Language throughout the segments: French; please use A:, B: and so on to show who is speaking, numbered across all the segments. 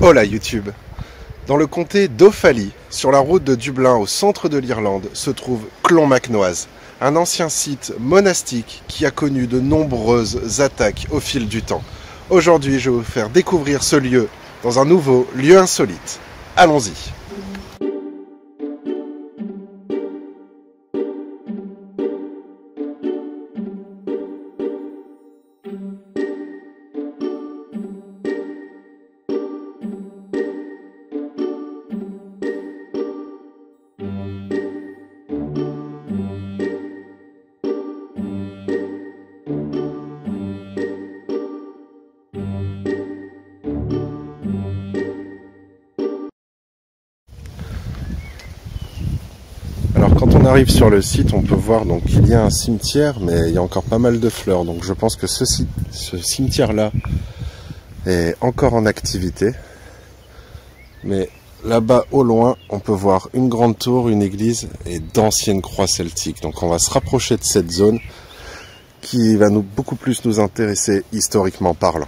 A: Hola YouTube! Dans le comté d'Offaly, sur la route de Dublin au centre de l'Irlande, se trouve Clonmacnoise, un ancien site monastique qui a connu de nombreuses attaques au fil du temps. Aujourd'hui, je vais vous faire découvrir ce lieu dans un nouveau lieu insolite. Allons-y! Alors quand on arrive sur le site, on peut voir donc qu'il y a un cimetière, mais il y a encore pas mal de fleurs. Donc je pense que ce cimetière-là est encore en activité. Mais là-bas au loin, on peut voir une grande tour, une église et d'anciennes croix celtiques. Donc on va se rapprocher de cette zone qui va beaucoup plus nous intéresser historiquement parlant.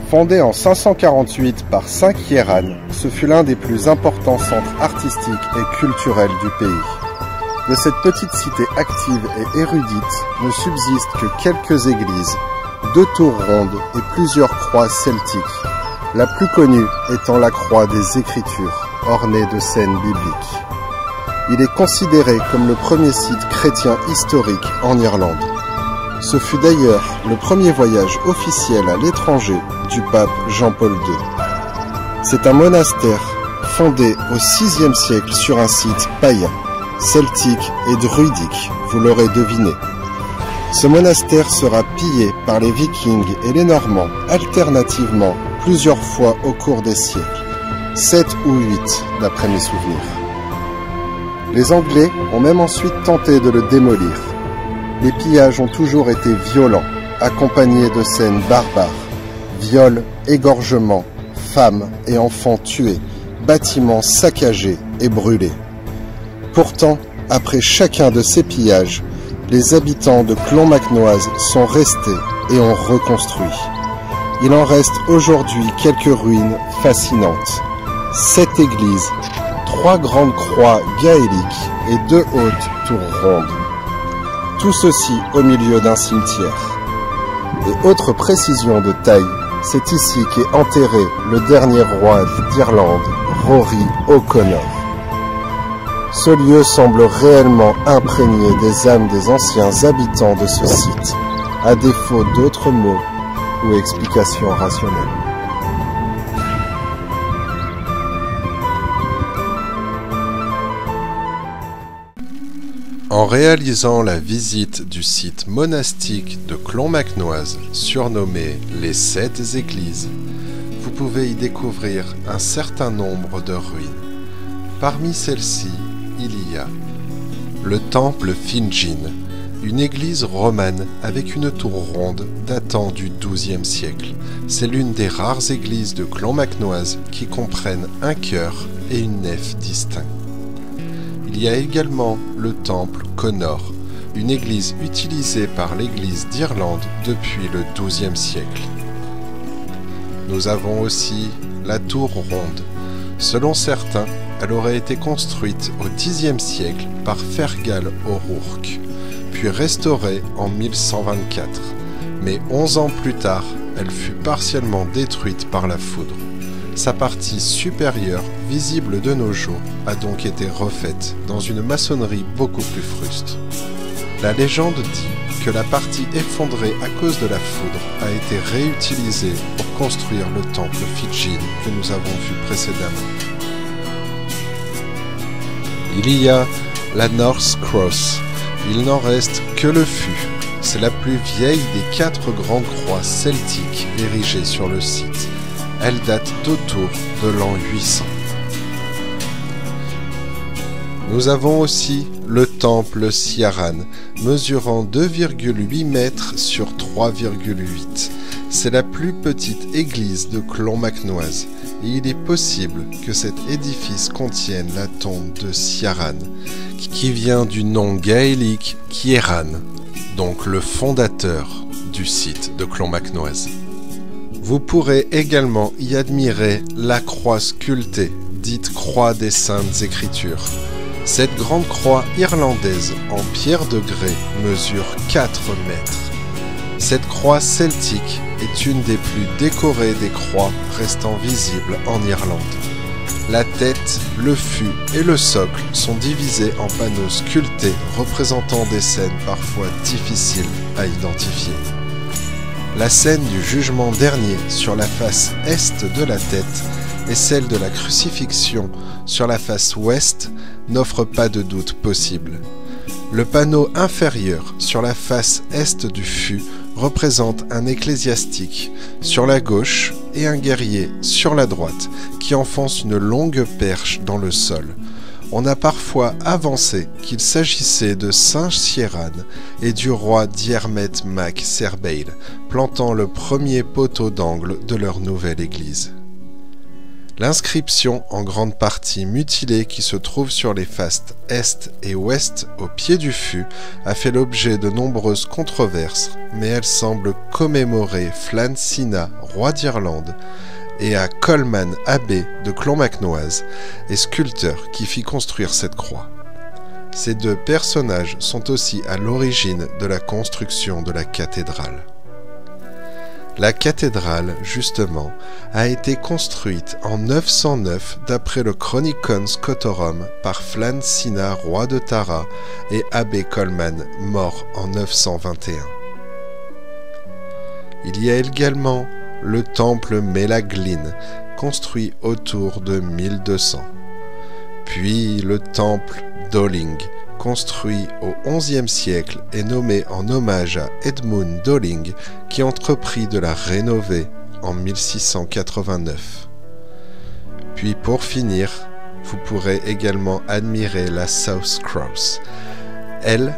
A: Fondé en 548 par Saint Kieran, ce fut l'un des plus importants centres artistiques et culturels du pays. De cette petite cité active et érudite ne subsistent que quelques églises, 2 tours rondes et plusieurs croix celtiques, la plus connue étant la croix des Écritures, ornée de scènes bibliques. Il est considéré comme le premier site chrétien historique en Irlande. Ce fut d'ailleurs le premier voyage officiel à l'étranger du pape Jean-Paul II. C'est un monastère fondé au VIe siècle sur un site païen, celtique et druidique, vous l'aurez deviné. Ce monastère sera pillé par les Vikings et les Normands alternativement plusieurs fois au cours des siècles, 7 ou 8 d'après mes souvenirs. Les Anglais ont même ensuite tenté de le démolir. Les pillages ont toujours été violents, accompagnés de scènes barbares. Viols, égorgements, femmes et enfants tués, bâtiments saccagés et brûlés. Pourtant, après chacun de ces pillages, les habitants de Clonmacnoise sont restés et ont reconstruit. Il en reste aujourd'hui quelques ruines fascinantes. 7 églises, 3 grandes croix gaéliques et 2 hautes tours rondes. Tout ceci au milieu d'un cimetière. Et autre précision de taille, c'est ici qu'est enterré le dernier roi d'Irlande, Rory O'Connor. Ce lieu semble réellement imprégné des âmes des anciens habitants de ce site, à défaut d'autres mots ou explications rationnelles. En réalisant la visite du site monastique de Clonmacnoise, surnommé les 7 églises, vous pouvez y découvrir un certain nombre de ruines. Parmi celles-ci, il y a le temple Fingin, une église romane avec une tour ronde datant du XIIe siècle. C'est l'une des rares églises de Clonmacnoise qui comprennent un chœur et une nef distincts. Il y a également le temple Connor, une église utilisée par l'Église d'Irlande depuis le XIIe siècle. Nous avons aussi la tour ronde. Selon certains, elle aurait été construite au Xe siècle par Fergal O'Rourke, puis restaurée en 1124. Mais 11 ans plus tard, elle fut partiellement détruite par la foudre. Sa partie supérieure, visible de nos jours, a donc été refaite dans une maçonnerie beaucoup plus fruste. La légende dit que la partie effondrée à cause de la foudre a été réutilisée pour construire le temple Fidjin que nous avons vu précédemment. Il y a la North Cross. Il n'en reste que le fût. C'est la plus vieille des 4 grandes croix celtiques érigées sur le site. Elle date d'autour de l'an 800. Nous avons aussi le temple Ciaran, mesurant 2,8 mètres sur 3,8. C'est la plus petite église de Clonmacnoise, et il est possible que cet édifice contienne la tombe de Ciaran, qui vient du nom gaélique Ciaran, donc le fondateur du site de Clonmacnoise. Vous pourrez également y admirer la croix sculptée, dite croix des Saintes Écritures. Cette grande croix irlandaise en pierre de grès mesure 4 mètres. Cette croix celtique est une des plus décorées des croix restant visibles en Irlande. La tête, le fût et le socle sont divisés en panneaux sculptés représentant des scènes parfois difficiles à identifier. La scène du jugement dernier sur la face est de la tête et celle de la crucifixion sur la face ouest n'offrent pas de doute possible. Le panneau inférieur sur la face est du fût représente un ecclésiastique sur la gauche et un guerrier sur la droite qui enfonce une longue perche dans le sol. On a parfois avancé qu'il s'agissait de Saint Ciaran et du roi Diarmait mac Serbail, plantant le premier poteau d'angle de leur nouvelle église. L'inscription, en grande partie mutilée, qui se trouve sur les faces est et ouest au pied du fût, a fait l'objet de nombreuses controverses, mais elle semble commémorer Flann Sina, roi d'Irlande, et à Colman, abbé de Clonmacnoise, et sculpteur qui fit construire cette croix. Ces 2 personnages sont aussi à l'origine de la construction de la cathédrale. La cathédrale, justement, a été construite en 909 d'après le Chronicon Scotorum par Flann Sina, roi de Tara, et abbé Colman, mort en 921. Il y a également le temple Melaglin, construit autour de 1200. Puis le temple Dolling, construit au XIe siècle et nommé en hommage à Edmund Dolling, qui entreprit de la rénover en 1689. Puis pour finir, vous pourrez également admirer la South Cross. Elle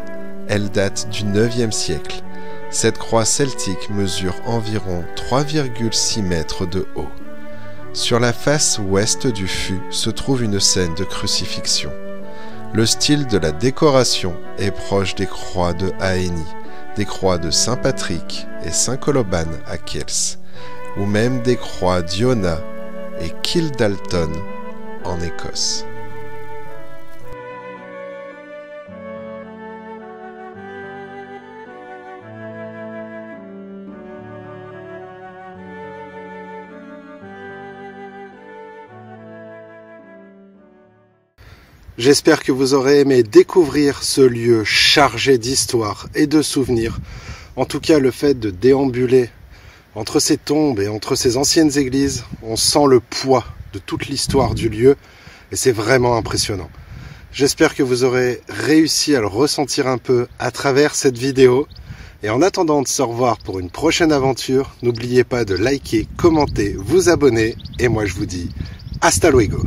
A: date du IXe siècle. Cette croix celtique mesure environ 3,6 mètres de haut. Sur la face ouest du fût se trouve une scène de crucifixion. Le style de la décoration est proche des croix de Aeni, des croix de Saint Patrick et Saint Coloban à Kells, ou même des croix d'Iona et Kildalton en Écosse. J'espère que vous aurez aimé découvrir ce lieu chargé d'histoire et de souvenirs. En tout cas, le fait de déambuler entre ces tombes et entre ces anciennes églises, on sent le poids de toute l'histoire du lieu et c'est vraiment impressionnant. J'espère que vous aurez réussi à le ressentir un peu à travers cette vidéo. Et en attendant de se revoir pour une prochaine aventure, n'oubliez pas de liker, commenter, vous abonner et moi je vous dis hasta luego.